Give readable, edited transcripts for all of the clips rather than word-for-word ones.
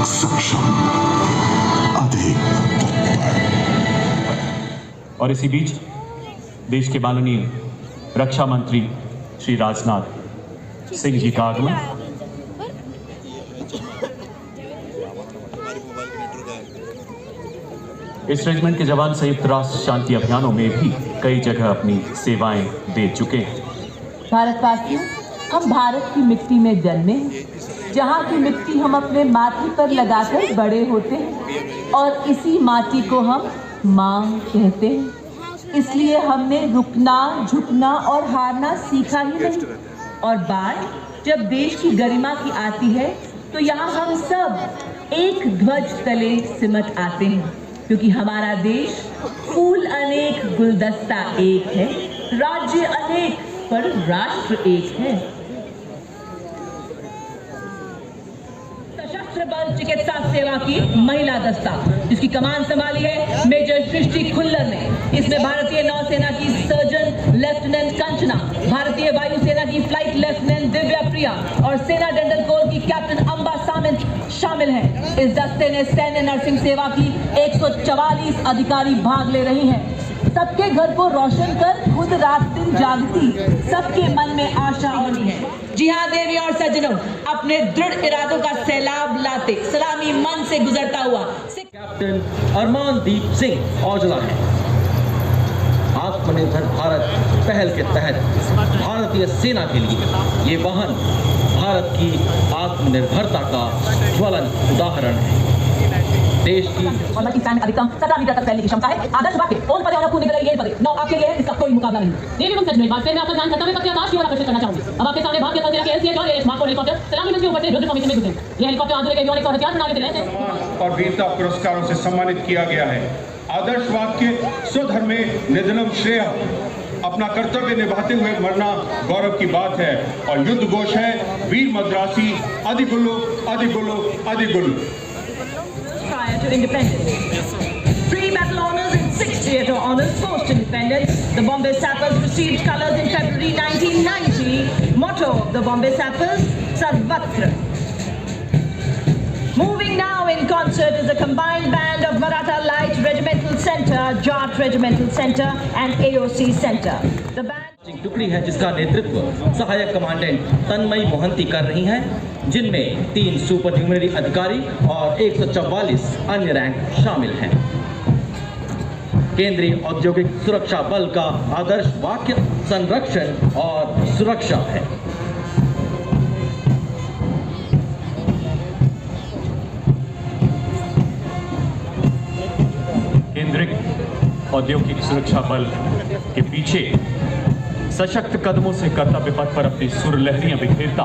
सक्षम, अधिक तत्पर। और इसी बीच देश के माननीय रक्षा मंत्री श्री राजनाथ सिंह जी का आगमन। इस रेजिमेंट के जवान संयुक्त राष्ट्र शांति अभियानों में भी कई जगह अपनी सेवाएं दे चुके हैं। भारतवासियों, हम भारत की मिट्टी में जन्मे हैं, जहाँ की मिट्टी हम अपने माथे पर लगाकर बड़े होते हैं और इसी माटी को हम माँ कहते हैं। इसलिए हमने रुकना, झुकना और हारना सीखा ही नहीं। और बात जब देश की गरिमा की आती है तो यहाँ हम सब एक ध्वज तले सिमट आते हैं, क्योंकि हमारा देश फूल अनेक, गुलदस्ता एक है, राज्य अनेक पर राष्ट्र एक है। सशस्त्र बल चिकित्सा सेवा की महिला दस्ता, जिसकी कमान संभाली है मेजर सृष्टि खुल्लर ने। इसमें भारतीय नौसेना की सर्जन लेफ्टिनेंट कंचना, भारतीय वायुसेना की फ्लाइट लेफ्टिनेंट दिव्या प्रिया और सेना डंडन कोर की कैप्टन अंबा सामंत शामिल हैं। इस दस्ते में सैन्य नर्सिंग सेवा की 144 अधिकारी भाग ले रही हैं। सबके घर को रोशन कर खुद रात दिन जागती सबके मन में आशा होनी है। जी हाँ देवी और सज्जनों, अपने दृढ़ इरादों का सैलाब लाते सलामी मन से गुजरता हुआ कैप्टन अरमानदीप सिंह औजला है। आत्मनिर्भर भारत पहल के तहत भारतीय सेना के लिए ये वाहन भारत की आत्मनिर्भरता का ज्वलंत उदाहरण है। देश की और पाकिस्तान अधिकतम 17 मीटर तक फैलने की क्षमता है। आदर्श वाक्य कौन पदे और खून निकले ये पदे 9 आपके लिए है, इसका कोई मुकाबला नहीं। देवी एवं सज्जनों, बात में आपका ध्यान खत्म है, आकाश की ओर आकर्षित करना चाहूंगी। अब आपके सामने भारतीय सेना के एसीएच और एएच मार्क हेलीकॉप्टर सलामी मंच के ऊपर से रुद्र फॉर्मेशन में गुजरे। ये हेलीकॉप्टर आधुनिक एवियोनिक्स और हथियार प्रणाली से लैस है और वीरता पुरस्कारों से सम्मानित किया गया है। आदर्श वाक्य स्वधर्मे निधनम श्रेय, अपना कर्तव्य निभाते हुए मरना गौरव की बात है। और युद्ध घोष है वीर Madrasi अधिगुल्लू अधिगुल्लू अधिगुल्लू। Prior to independence, 3 battle honors and 6 theatre honors post independence. The Bombay Sappers received colours in February 1990. Motto of the Bombay Sappers: Sarvatra. Moving now in concert is a combined band of Maratha Light Regimental Centre, Jat Regimental Centre and AOC Centre. The band टुकड़ी है जिसका नेतृत्व सहायक commandant Tanmayi Mohanty कर रही हैं, जिनमें 3 super ह्यूमनरी अधिकारी और 144 अन्य रैंक शामिल हैं। केंद्रीय औद्योगिक सुरक्षा बल का आदर्श वाक्य संरक्षण और सुरक्षा है। केंद्रीय औद्योगिक सुरक्षा बल के पीछे सशक्त कदमों से कर्तव्य पथ पर अपनी सुर लहरियां बिखेरता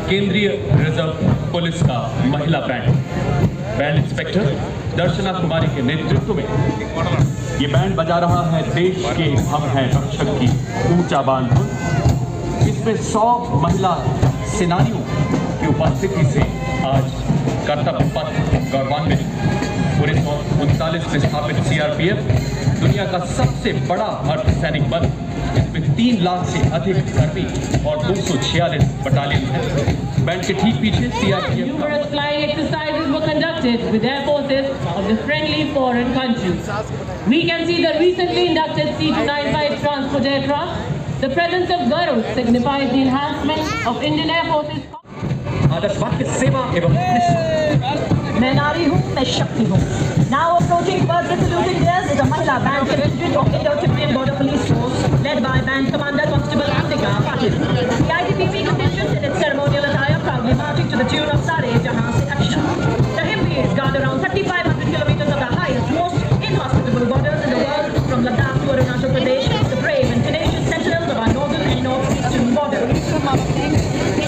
केंद्रीय रिजर्व पुलिस का महिला बैंड इंस्पेक्टर दर्शना कुमारी के नेतृत्व में ये बैंड बजा रहा है देश के हम हैं रक्षक की ऊंचा बांध। इसमें 100 महिला सेनानियों की उपस्थिति से आज कर्तव्य पथ गौरवान्वित। 1939 में स्थापित सीआरपीएफ दुनिया का सबसे बड़ा अर्धसैनिक बल, इसमें 3 लाख से अधिक कर्मी और 246 बटालियन है। बैंड के ठीक पीछे CRPF Numerous flying exercises were conducted with air forces of the friendly foreign countries. We can see the recently inducted C-295 transport aircraft. The presence of Garud signifies the enhancement of Indian Air Force's आदर्श वाक्य सेवा एवं निष्ठा। मैं नारी हूँ, मैं शक्ति हूँ। Now approaching birth saluting theirs is a Mahila band contingent of Indo-Tibetan Border Police Force led by Band Commander Constable Antika Patil. The ITBP contingent in its ceremonial attire proudly marching to the tune of Sare Jahan Se Aksha. The Himbees guard around 3,500 kilometers of the highest, most inhospitable borders in the world, from Ladakh to Arunachal Pradesh, the brave and tenacious sentinels of our northern and northeastern borders.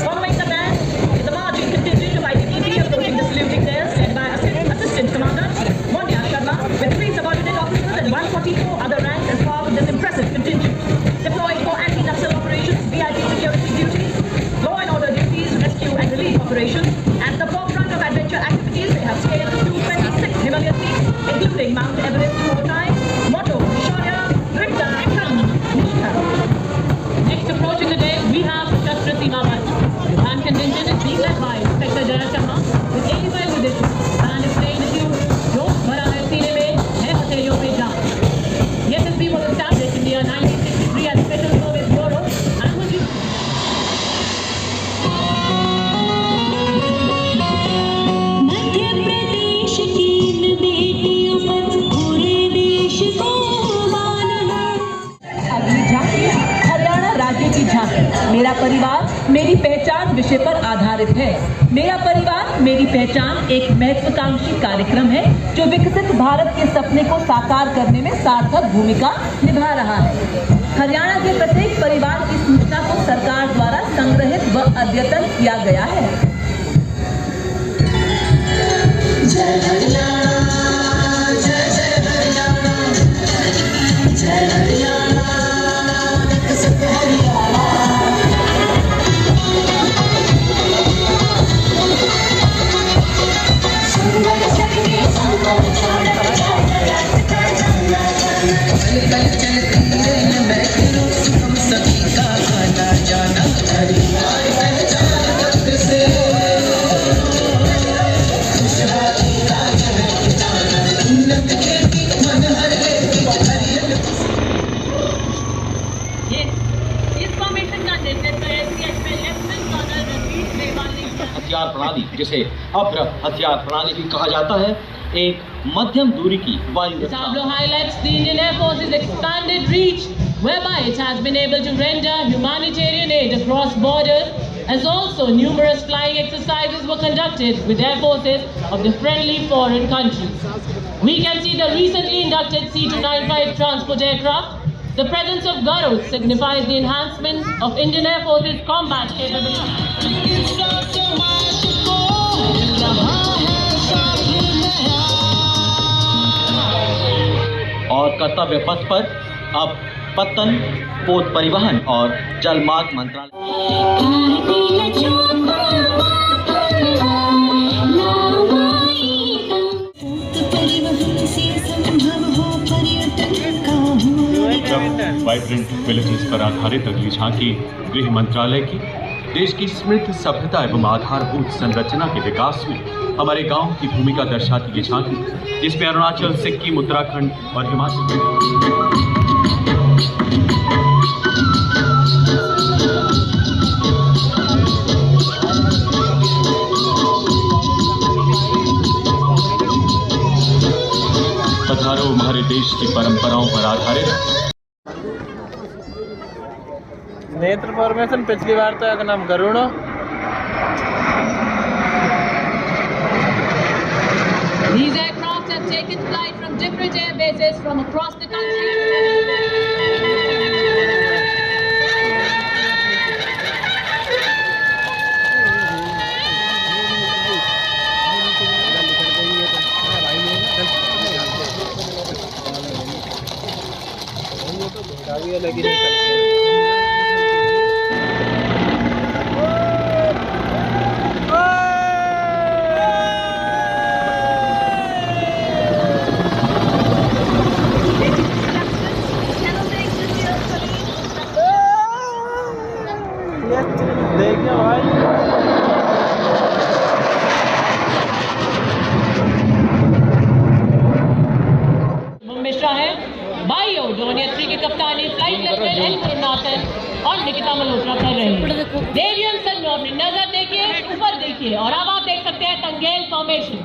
Following the band is a marching contingent of ITBP approaching the saluting theirs led by Assistant Commander Monya Sharma with 3 subordinate officers and 144 other ranks as part of this impressive contingent. Deployed for anti-Naxal operations, VIP security duties, law and order duties, rescue and relief operations. At the forefront of adventure activities, they have scaled 226 Himalayan peaks, including Mount Everest 4 times. Motto: Shaurya, Dhrita, Karm, Nishtha. Next approaching the day, we have Shastra Seema Bal. The band contingent is being led by Inspector Jaya Sharma, with 85 musicians. Band is playing the tune जोश भरा है सीने में है हथेलियों पे जान. The SSB was established in the year 1963 as Special Service Bureau and was used Madhya Pradesh की बेटियों पर पूरे देश को मान है. अगली झांकी हरियाणा राज्य की झांकी मेरा परिवार मेरी पहचान विषय पर आधारित है. मेरा परिवार मेरी पहचान एक महत्वाकांक्षी कार्यक्रम है जो विकसित भारत के सपने को साकार करने में सार्थक भूमिका निभा रहा है. हरियाणा के प्रत्येक परिवार की सूचना को सरकार द्वारा संग्रहित व अद्यतन किया गया है. जय हरियाणा जय जय हरियाणा जय हरियाणा विकसित हरियाणा. सुंदर चलिए सुंदर छोड़ चलती रही मैं हम सभी का आना जाना हथियार प्रणाली, जिसे अभ्र हथियार प्रणाली भी कहा जाता है, एक मध्यम दूरी की वायु The tableau highlights the Indian Air Force's expanded reach, whereby it has been able to render humanitarian aid across borders, as also numerous flying exercises were conducted with air forces of the friendly foreign countries. We can see the recently inducted C-295 transport aircraft. The presence of Garuds signifies the enhancement of Indian Air Force's combat capabilities. और कर्तव्य पथ पर अब पत्तन, पोत परिवहन और जलमार्ग मंत्रालय. वाइब्रेंट विलेजेस पर आधारित अगली झांकी गृह मंत्रालय की देश की समृद्ध सभ्यता एवं आधारभूत संरचना के विकास में हमारे गांव की भूमिका दर्शाती ये झांकी, जिसमें अरुणाचल, सिक्किम, उत्तराखंड और हिमाचल पधारो हमारे देश की परंपराओं पर आधारित नेत्र फॉर्मेशन. पिछली बार तो एक नाम गरुड़ो. These aircraft have taken flight from different air bases from across the country. देखिए भाई, मिश्रा है भाइयों डोनियर 3 की कप्तानी फ्लाइट लेफ्टिनेंट एन करुणाकरन और निकिता मल्होत्रा कर रहे हैं. देवियन सन्नो अपनी नजर देखिए, ऊपर देखिए और अब आप देख सकते हैं तंगेल फॉर्मेशन.